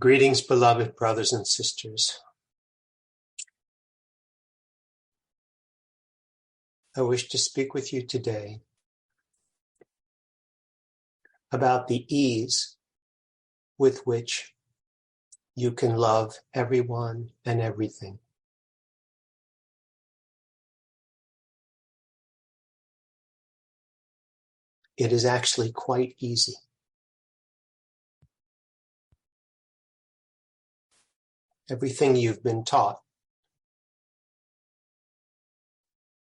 Greetings, beloved brothers and sisters. I wish to speak with you today about the ease with which you can love everyone and everything. It is actually quite easy. Everything you've been taught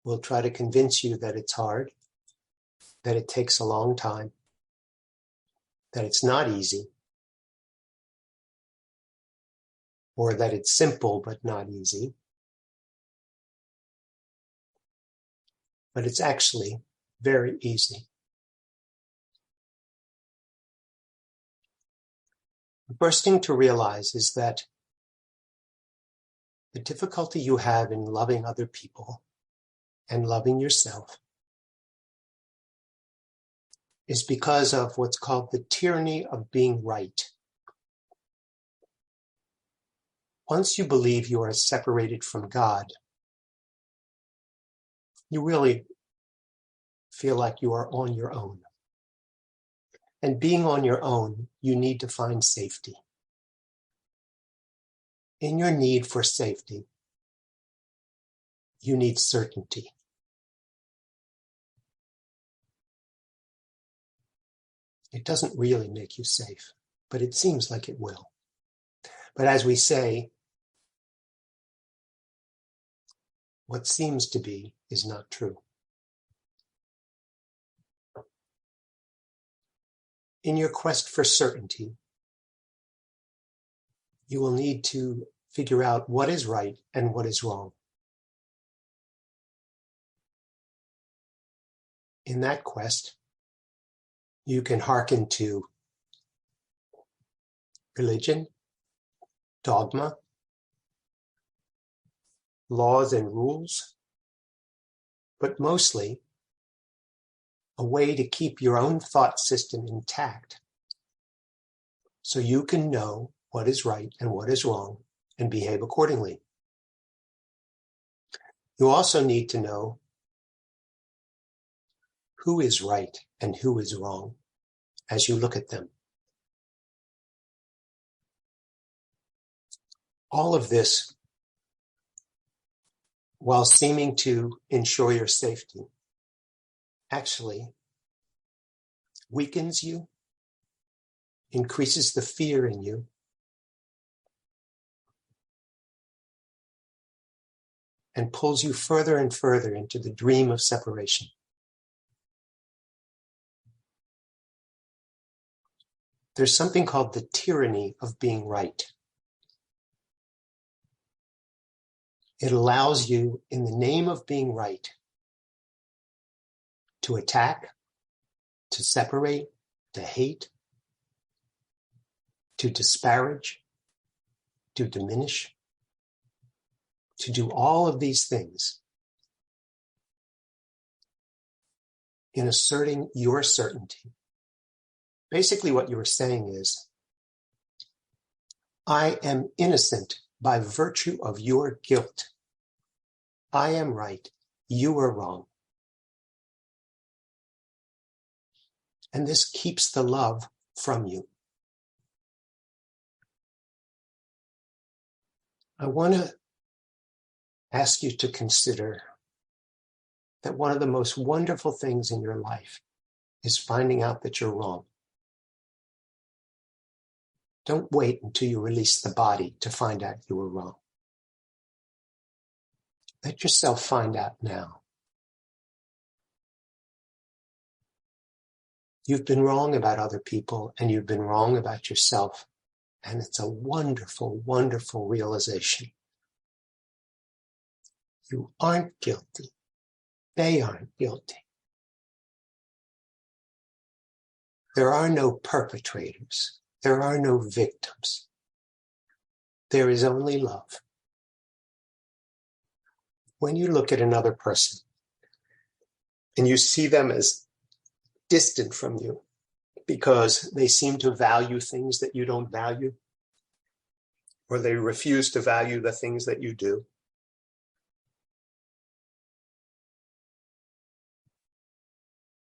will try to convince you that it's hard, that it takes a long time, that it's not easy, or that it's simple but not easy. But it's actually very easy. The first thing to realize is that the difficulty you have in loving other people and loving yourself is because of what's called the tyranny of being right. Once you believe you are separated from God, you really feel like you are on your own. And being on your own, you need to find safety. In your need for safety, you need certainty. It doesn't really make you safe, but it seems like it will. But as we say, what seems to be is not true. In your quest for certainty, you will need to figure out what is right and what is wrong. In that quest, you can hearken to religion, dogma, laws and rules, but mostly a way to keep your own thought system intact so you can know what is right and what is wrong and behave accordingly. You also need to know who is right and who is wrong as you look at them. All of this, while seeming to ensure your safety, actually weakens you, increases the fear in you, and pulls you further and further into the dream of separation. There's something called the tyranny of being right. It allows you, in the name of being right, to attack, to separate, to hate, to disparage, to diminish, to do all of these things in asserting your certainty. Basically, what you are saying is, I am innocent by virtue of your guilt. I am right. You are wrong. And this keeps the love from you. I want to ask you to consider that one of the most wonderful things in your life is finding out that you're wrong. Don't wait until you release the body to find out you were wrong. Let yourself find out now. You've been wrong about other people and you've been wrong about yourself. And it's a wonderful, wonderful realization. You aren't guilty. They aren't guilty. There are no perpetrators. There are no victims. There is only love. When you look at another person and you see them as distant from you because they seem to value things that you don't value, or they refuse to value the things that you do.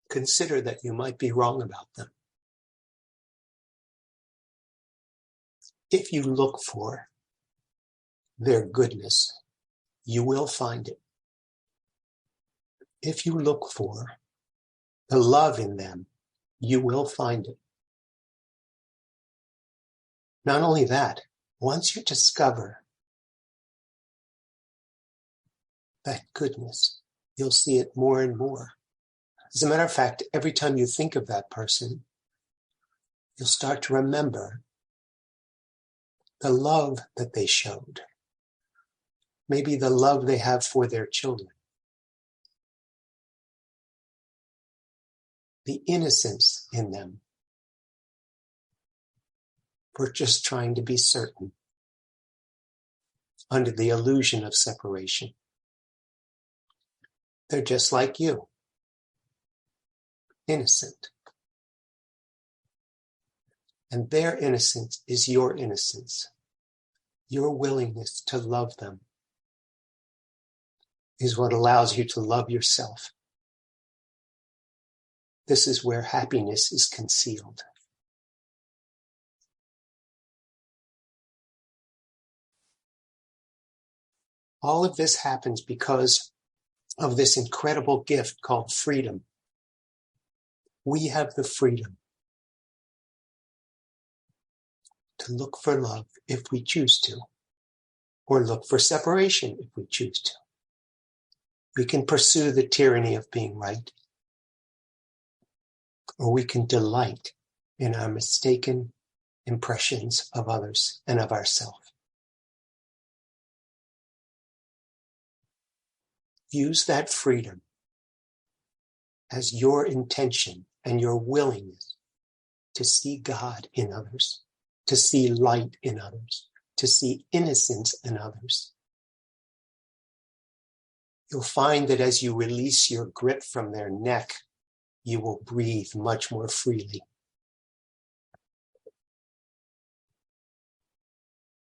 Consider that you might be wrong about them. If you look for their goodness, you will find it. If you look for the love in them, you will find it. Not only that, once you discover that goodness, you'll see it more and more. As a matter of fact, every time you think of that person, you'll start to remember the love that they showed. Maybe the love they have for their children. The innocence in them for just trying to be certain under the illusion of separation. They're just like you, innocent. And their innocence is your innocence. Your willingness to love them is what allows you to love yourself. This is where happiness is concealed. All of this happens because of this incredible gift called freedom. We have the freedom to look for love if we choose to, or look for separation if we choose to. We can pursue the tyranny of being right, or we can delight in our mistaken impressions of others and of ourselves. Use that freedom as your intention and your willingness to see God in others, to see light in others, to see innocence in others. You'll find that as you release your grip from their neck, you will breathe much more freely.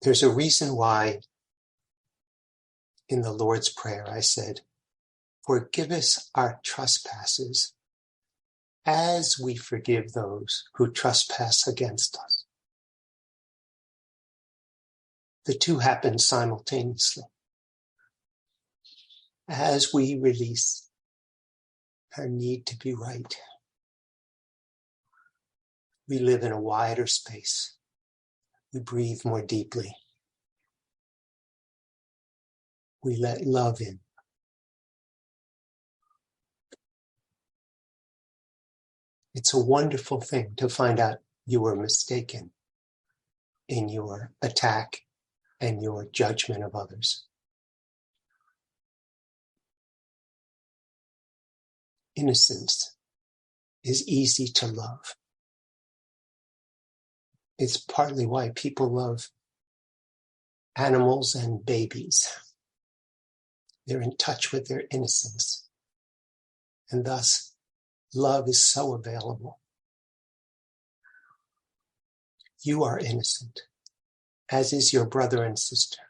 There's a reason why in the Lord's Prayer I said, "Forgive us our trespasses as we forgive those who trespass against us." The two happen simultaneously. As we release our need to be right, we live in a wider space. We breathe more deeply. We let love in. It's a wonderful thing to find out you were mistaken in your attack and your judgment of others. Innocence is easy to love. It's partly why people love animals and babies. They're in touch with their innocence. And thus, love is so available. You are innocent, as is your brother and sister.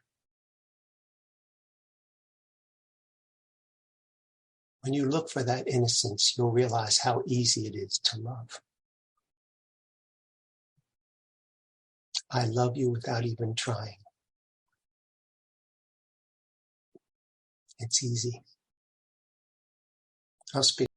When you look for that innocence, you'll realize how easy it is to love. I love you without even trying. It's easy. I'll speak.